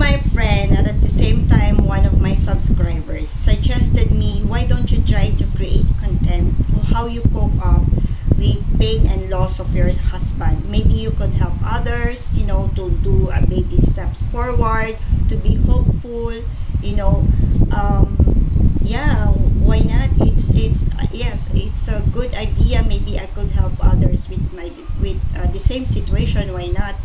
my friend, and at the same time one of my subscribers suggested me, why don't you try to create content on how you cope up with pain and loss of your husband. Maybe you could help others, to do a baby steps forward, to be hopeful, yeah, why not? Yes, it's a good idea. Maybe I could help others with the same situation. Why not?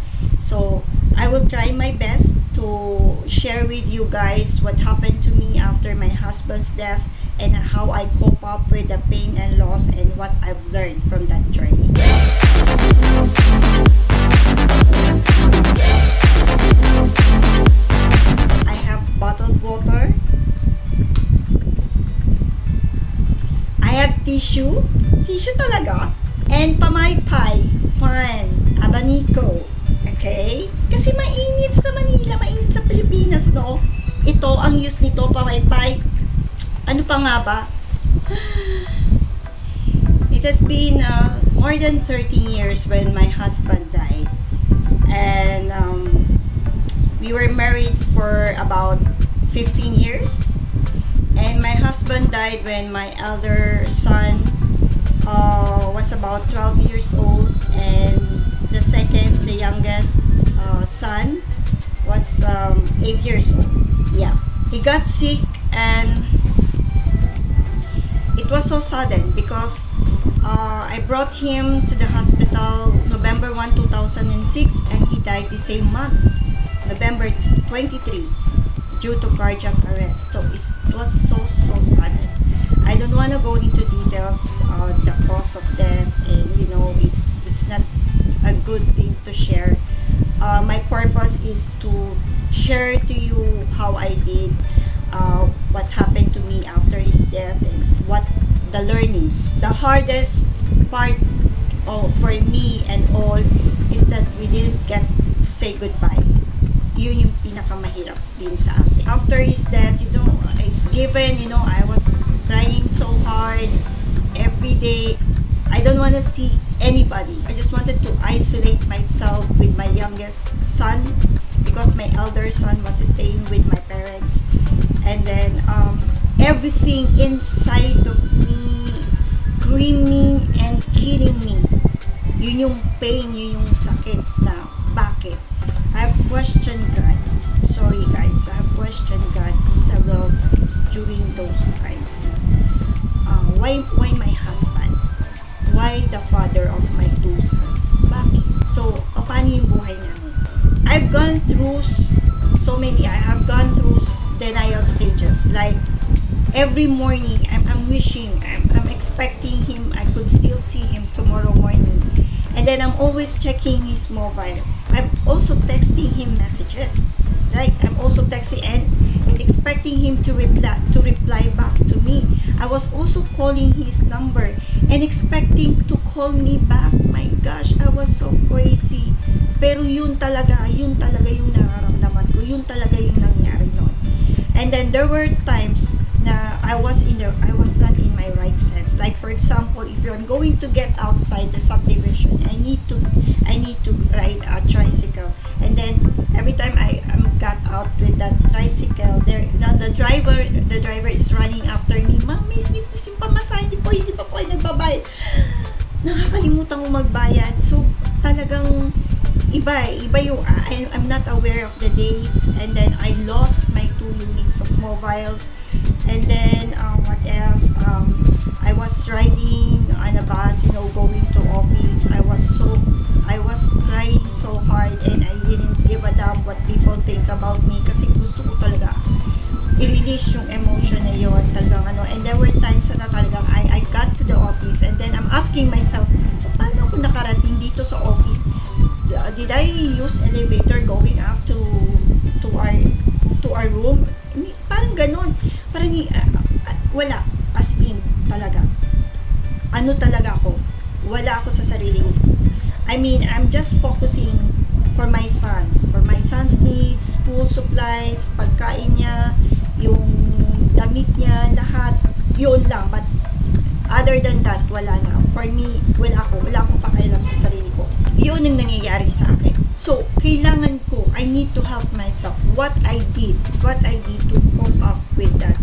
So I will try my best to share with you guys what happened to me after my husband's death and how I cope up with the pain and loss and what I've learned from that journey. I have bottled water. I have tissue talaga, and pamaypay, fan, abanico. Okay? Kasi mainit sa Manila, mainit sa Pilipinas, no? Ito, ang use nito, pamaypay. Ano pa nga ba? It has been more than 13 years when my husband died. And we were married for about 15 years. And my husband died when my elder son was about 12 years old. And the youngest son was 8 years old. Yeah. He got sick and it was so sudden because I brought him to the hospital November 1, 2006, and he died the same month, November 23, due to cardiac arrest. So it was so sudden. I don't want to go into details the cause of death, and it's not a good thing to share. My purpose is to share to you how I did, what happened to me after his death, and what the learnings. The hardest part for me and all is that we didn't get to say goodbye. Yun yung pinakamahirap din sa akin. After his death, it's given, I was crying so hard every day. I don't want to see anybody. I just wanted to isolate myself with my youngest son because my elder son was staying with my parents. And then everything inside of me screaming and killing me. Yun yung pain, yun yung sakit na bakit. I have questioned God. Sorry guys, I have questioned God several times during those times. Why my husband? Why the father of my two sons? Bakit? So, paano yung buhay namin? I've gone through I have gone through denial stages. Like, every morning, I'm wishing, I'm expecting him, I could still see him tomorrow morning. And then I'm always checking his mobile. I'm also texting him messages. Right? I'm also texting and expecting him to reply back to me. I was also calling his number and expecting to call me back. My gosh, I was so crazy. Pero yun talaga yung nararamdaman ko. Yun talaga yung nangyari noon. And then there were times na I was not in my right sense. Like for example, if I'm going to get outside the subdivision, I need to ride a tricycle. And then every time I got out with that tricycle, the driver is running after me. Ma'am, miss, yung pamasahe niyo po, hindi pa po kayo nagbabayad. Nakakalimutan ko magbayad. So talagang iba yung I'm not aware of the dates. And then I lost my 2 units of mobiles. And then what else? I was riding on a bus, going to office. I was crying so hard, and I didn't give a damn what people think about me kasi gusto ko talaga i-release yung emotion na yun talagang and there were times na talagang I got to the office and then I'm asking myself, paano ako nakarating dito sa office? Did I use elevator going up to our room? Parang ganun. Parang wala. As in, talaga. Ano talaga ako? Wala ako sa sarili ko. I mean, I'm just focusing for my sons. For my sons' needs, school supplies, pagkain niya, yung damit niya, lahat. Yun lang. But other than that, wala na. For me, wala akong pakialam sa sarili ko. Yun ang nangyayari sa akin. So, kailangan ko, I need to help myself. What I did to cope up with that.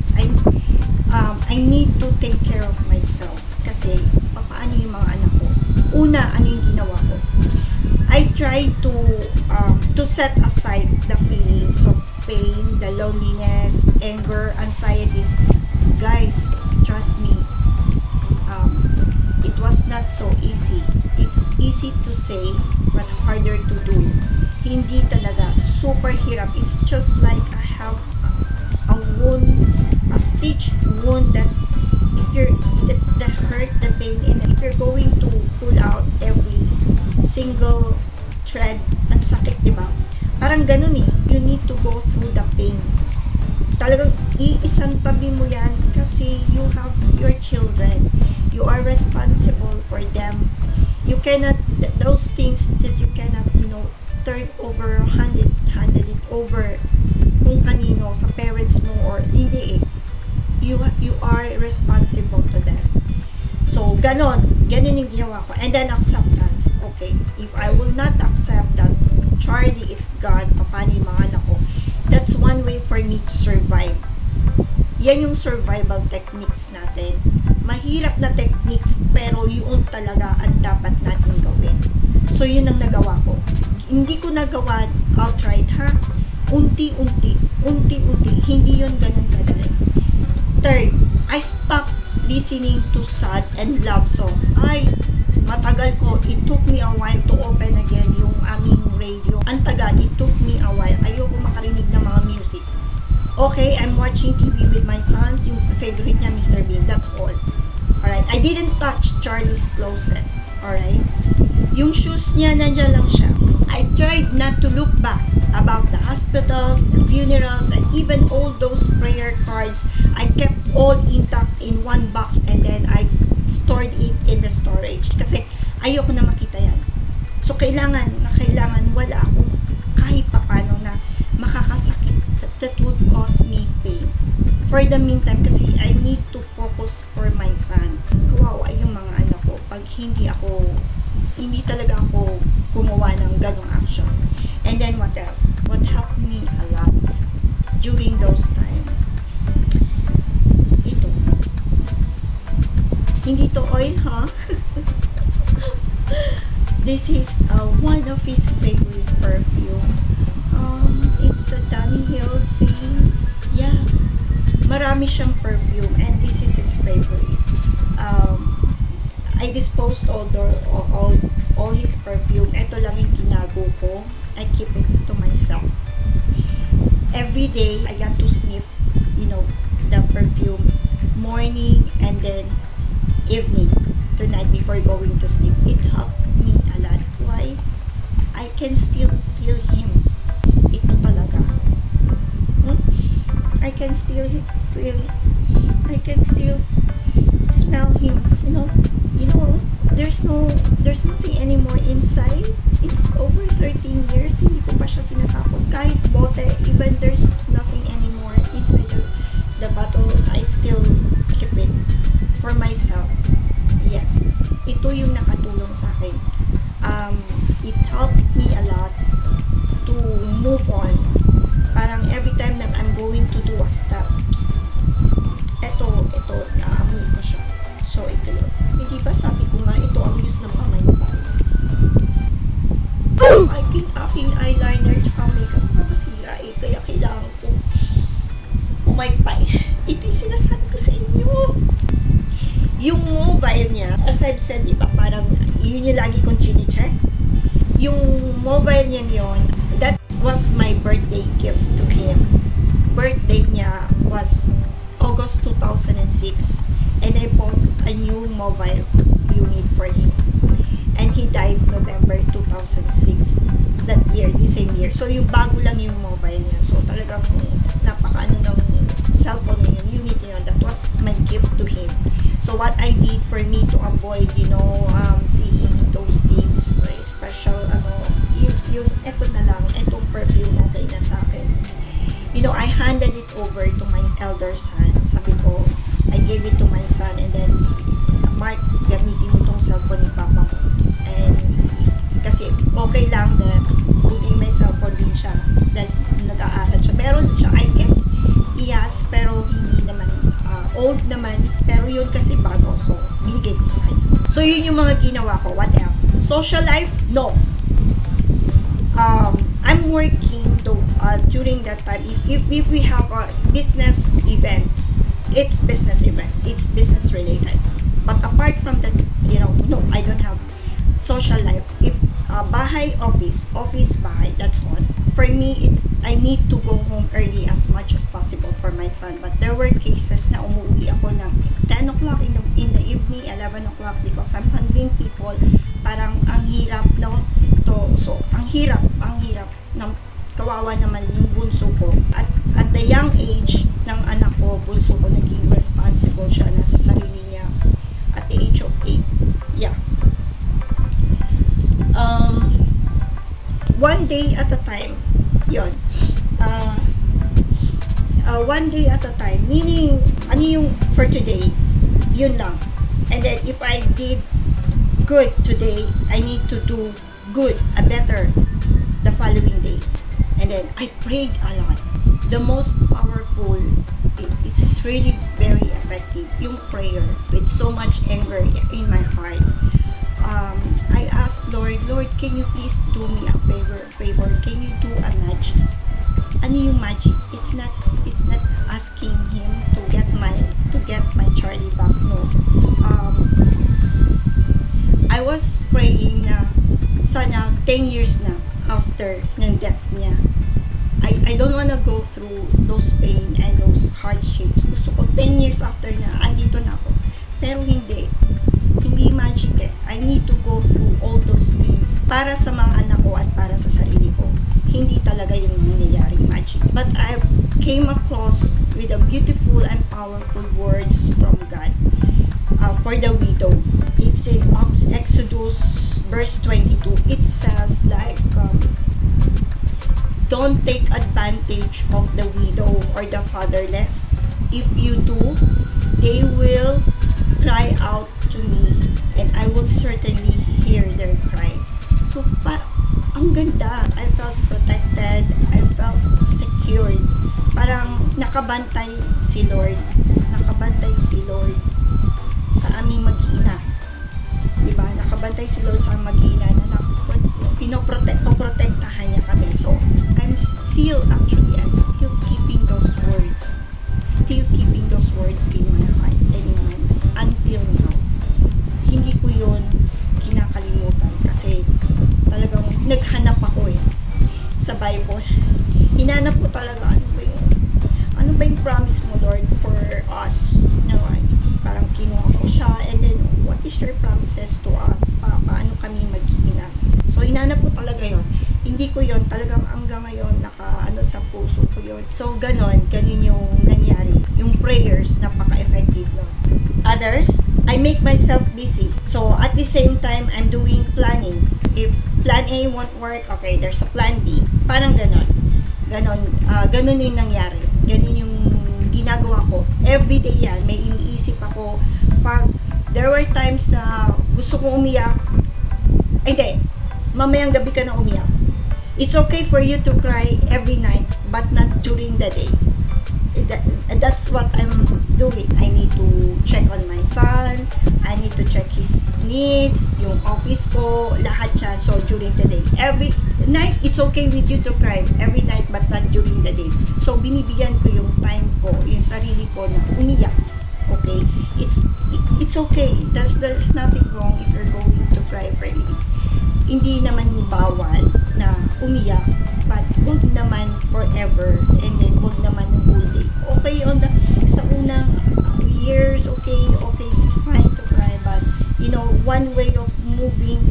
I need to take care of myself. Kasi, paano yung mga anak ko? Una, ano yung ginawa ko? I try to set aside the feelings of pain, the loneliness, anger, anxieties. Guys, trust me, it was not so easy. It's easy to say, but harder to do. Hindi talaga. Super hirap. It's just like I have a wound, a stitched wound that if you're, the hurt, the pain, and if you're going to pull out every single thread, ang sakit, diba? Parang ganun eh. You need to go through the pain. Talagang iisang tabi mo yan kasi you have your children. You are responsible for them. You cannot, those things that you cannot, turn over, hand it over kung kanino, sa parents mo or hindi eh. You are responsible to them. So, ganun yung ginawa ko. And then, acceptance. Okay, if I will not accept that Charlie is gone, paano yung mga anak ko, that's one way for me to survive. Yan yung survival techniques natin. Mahirap na techniques, pero yun talaga ang dapat natin gawin. So, yun ang nagawa ko. Hindi ko nagawa outright, ha? Unti-unti. Hindi yun ganun kadali. Third, I stopped listening to sad and love songs. Matagal ko. It took me a while to open again yung aming radio. Ang tagal. It took me a while. Ayoko makarinig ng mga music. Okay, I'm watching TV with my sons. Yung favorite niya, Mr. Bean. That's all. Alright, I didn't touch Charlie's closet. Alright? Yung shoes niya, nandiyan lang siya. I tried not to look back about the hospitals, the funerals, and even all those prayer cards. I kept all intact in one box and then I stored it in the storage. Kasi ayoko na makita yan. So, kailangan wala akong kahit papano na makakasakit that would cause me pain. For the meantime, kasi I need to focus for my son. Kawawa yung mga anak ko pag hindi talaga ako gumawa ng ganong action. And then what else? What helped me a lot during those time? Ito. Hindi to oil, ha? This is one of his favorite perfume. It's a timeheals thing. Yeah. Marami siyang perfume and this is his favorite. I disposed all his perfume. Ito lang yung tinago ko. I keep it to myself. Every day, I got to sniff, the perfume. Morning and then evening, tonight before going to sleep. It helped me a lot. Why? I can still feel him. Ito talaga. I can still feel. I can still smell him. There's nothing anymore inside. It's over 13 years. Hindi ko pa siya tinatapon. Kahit bote, even there's nothing anymore inside the bottle, I still keep it for myself. Yes. Ito yung nakatulong sa akin. It helped me a lot to move on. Parang every time that I'm going to do a steps, ito, naamoy ko siya. So, ito yun. Hindi ba sabi ko nga, ito ang use ng pamaypay. Aking eyeliner tsaka makeup na masira eh, kaya kailangan ko pumaypay. Ito yung sinasabi ko sa inyo. Yung mobile niya, as I've said, diba, parang yun yung lagi kong chine-check. Yung mobile niya yun, that was my birthday gift to him. Birthday niya was August 2006 and I bought a new mobile unit for him. And he died November 2006 that year, the same year. So yung bago lang yung mobile niya. So talagang napakaano ng cellphone niya, yung unit niya, that was my gift to him. So what I did for me to avoid, seeing those things, special, yung eto na lang, etong perfume, okay na sa akin. I handed it over to my elder son. Sabi ko, I gave it to my son and then, Mark, gamitin mo tong cellphone ni Papa mo. And, kasi okay lang na holding my cellphone din siya dahil nag-aaral siya. Meron siya, I guess, yes, pero hindi naman old naman, pero yun kasi bago, so binigay ko sa kanya. So yun yung mga ginawa ko. What else? Social life? No. I'm working though during that time. If we have business events, it's business events, it's business related. But apart from that, no, I don't have social life. If bahay, office, bahay, that's all. For me, I need to go home early as much as possible for my son. But there were cases na umuwi ako ng 10 o'clock in the evening, 11 o'clock because I'm handling people. Parang ang hirap, no? So, ang hirap ng kawawa naman yung bunso ko. At the young age ng anak ko, bunso ko, naging responsible siya na sa sarili niya at the age of 8. Yeah. One day at a time. Yun. One day at a time. Meaning, ano yung for today? Yun lang. And then, if I did good today, I need to do good, better the following day. And then, I prayed a lot. The most powerful, it is really very effective, yung prayer with so much anger in my heart. I asked Lord, can you please do me a favor? Can you do a magic? Ano yung magic? It's not asking him to get my Charlie back. No. I was praying na sana 10 years na after ng death niya. I don't wanna go through those pain and those hardships. Gusto ko 10 years after na andito na ako. Pero hindi magic eh. I need to go through all those things para sa mga anak ko at para sa sarili ko. Hindi talaga yung nangyayaring magic. But I came across with a beautiful and powerful words from God for the widow. It's in Exodus verse 22. It says like, don't take advantage of the widow or the fatherless. If you do, they will cry out to me and I will certainly hear their cry. So, ang ganda. I felt protected. I felt secured. Parang nakabantay si Lord. Nakabantay si Lord sa aming mag-ina. Diba? Nakabantay si Lord sa aming mag-ina na pinoprotektahan niya kami. So, I'm still keeping those words. Still keeping those words in my heart and in my mind until now. Hindi ko yun kinakalimutan kasi talagang naghanap ako sa Bible. Hinanap ko talaga ano ba yung promise mo, Lord, for us. Parang kinuha ko siya and then what is your promises to us? Paano kami mag-ina? So hinanap ko talaga yun. Hindi ko yun talagang hanggang ngayon sa puso ko yun. So ganun yung nangyari. Yung prayers napaka-effective nun. Others, I make myself busy. So, at the same time, I'm doing planning. If plan A won't work, okay, there's a plan B. Parang ganon yung nangyari. Ganon yung ginagawa ko. Everyday yan, may iniisip ako. Pag there were times na gusto kong umiyak, hindi, mamayang gabi ka na umiyak. It's okay for you to cry every night, but not during the day. That's what I'm doing. I need to check on my son. I need to check his needs, yung office ko, lahat yan. So, during the day. Every night, it's okay with you to cry every night, but not during the day. So, binibigyan ko yung time ko, yung sarili ko na umiyak. Okay? It's okay. There's nothing wrong if you're going to cry freely. Hindi naman bawal na umiyak, but wag naman forever, and then wag naman yung whole day. Okay, sa unang years, okay, it's fine to cry, but one way of moving,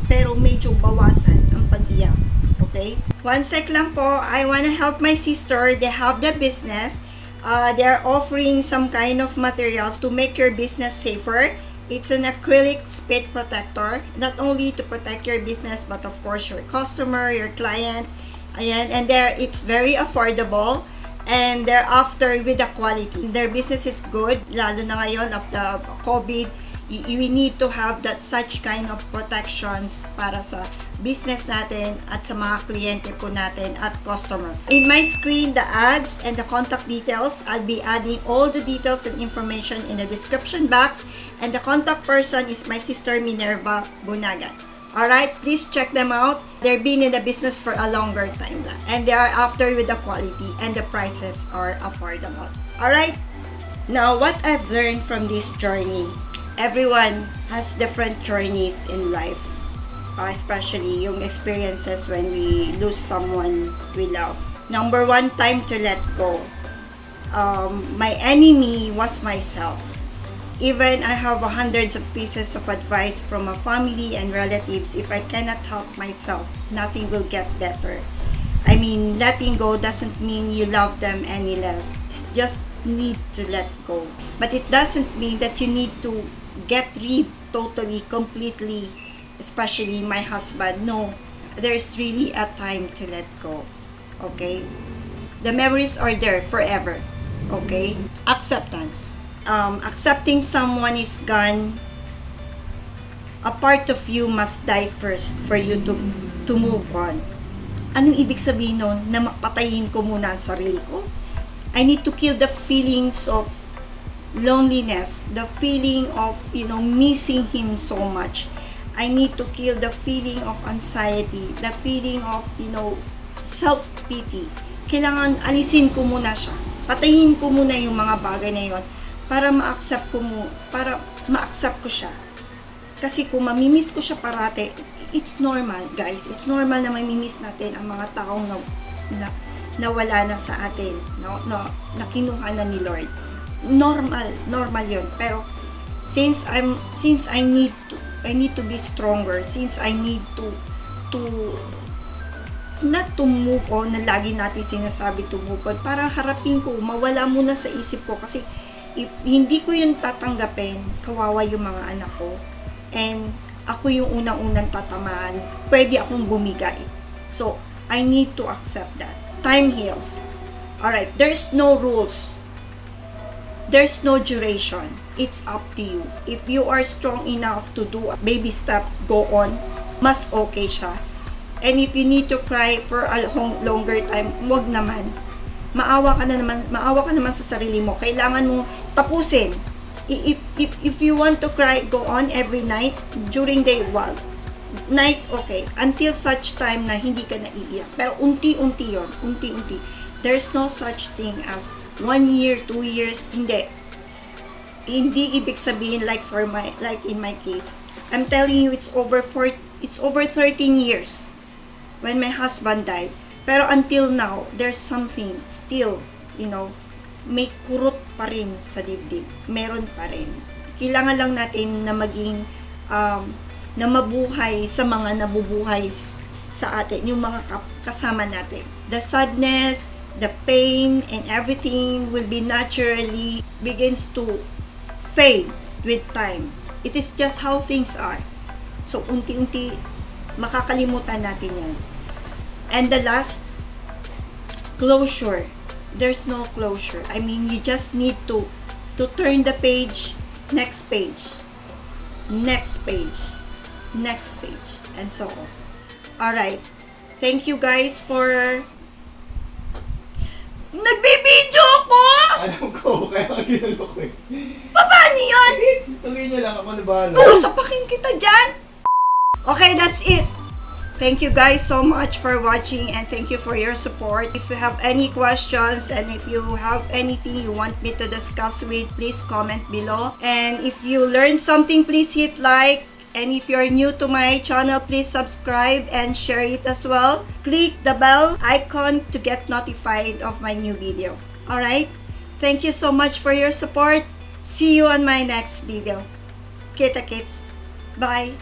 pero medyo bawasan ang pag-iyak. Okay? One sec lang po, I wanna help my sister. They have the business. They're offering some kind of materials to make your business safer. It's an acrylic spit protector, not only to protect your business, but of course your customer, your client. Ayan, and it's very affordable, and they're after with the quality. Their business is good, lalo na ngayon after COVID. We need to have that such kind of protections para sa business natin at sa mga kliyente po natin at customer. In my screen, the ads and the contact details, I'll be adding all the details and information in the description box, and the contact person is my sister Minerva Bunagan. Alright, please check them out. They've been in the business for a longer time na, and they are after with the quality, and the prices are affordable. Alright, now what I've learned from this journey, everyone has different journeys in life, especially yung experiences when we lose someone we love. Number one, time to let go. My enemy was myself. Even I have hundreds of pieces of advice from my family and relatives, if I cannot help myself, nothing will get better. I mean, letting go doesn't mean you love them any less. Just need to let go. But it doesn't mean that you need to get rid totally, completely, especially my husband. No, there's really a time to let go. Okay? The memories are there forever. Okay? Acceptance. Accepting someone is gone, a part of you must die first for you to move on. Anong ibig sabihin nun? Na mapatayin ko muna ang sarili ko? I need to kill the feelings of loneliness, the feeling of, missing him so much. I need to kill the feeling of anxiety, the feeling of, self-pity. Kailangan alisin ko muna siya. Patayin ko muna yung mga bagay na yon para ma-accept ko siya. Kasi kung mamimiss ko siya parate, it's normal, guys. It's normal na mamimiss natin ang mga taong na wala na sa atin, na kinuha na ni Lord. Normal 'yon. Pero since I need to be stronger, since I need to not to move on, na lagi natin sinasabi to move on, para harapin ko, mawala muna sa isip ko, kasi if hindi ko yun tatanggapin, kawawa yung mga anak ko, and ako yung unang-unang tatamaan, pwede akong bumigay. So, I need to accept that. Time heals. Alright, there's no rules. There's no duration. It's up to you. If you are strong enough to do a baby step, go on, mas okay siya. And if you need to cry for a longer time, wag naman. Maawa ka naman sa sarili mo. Kailangan mo tapusin. If you want to cry, go on every night. During day, night, okay. Until such time na hindi ka naiiyak. Pero unti-unti yon, unti-unti. There's no such thing as 1 year, 2 years. Hindi ibig sabihin like in my case. I'm telling you, it's over 13 years when my husband died. Pero until now, there's something still, may kurot pa rin sa dibdib. Meron pa rin. Kailangan lang natin na maging, na mabuhay sa mga nabubuhay sa atin, yung mga kasama natin. The sadness, the pain, and everything will be naturally begins to fade with time. It is just how things are. So, unti-unti, makakalimutan natin yan. And the last, closure. There's no closure. I mean, you just need to turn the page, next page, next page, next page, and so on. Alright. Thank you guys for... Nagbibideo ako! Alam ko, kaya ginalo ko eh. Paano yun? Tuloy niyo lang, ako na bahala. Sasapakin kita dyan! Okay, that's it. Thank you guys so much for watching, and thank you for your support. If you have any questions and if you have anything you want me to discuss with, please comment below. And if you learned something, please hit like. And if you're new to my channel, please subscribe and share it as well. Click the bell icon to get notified of my new video. Alright? Thank you so much for your support. See you on my next video. Kita kits. Bye.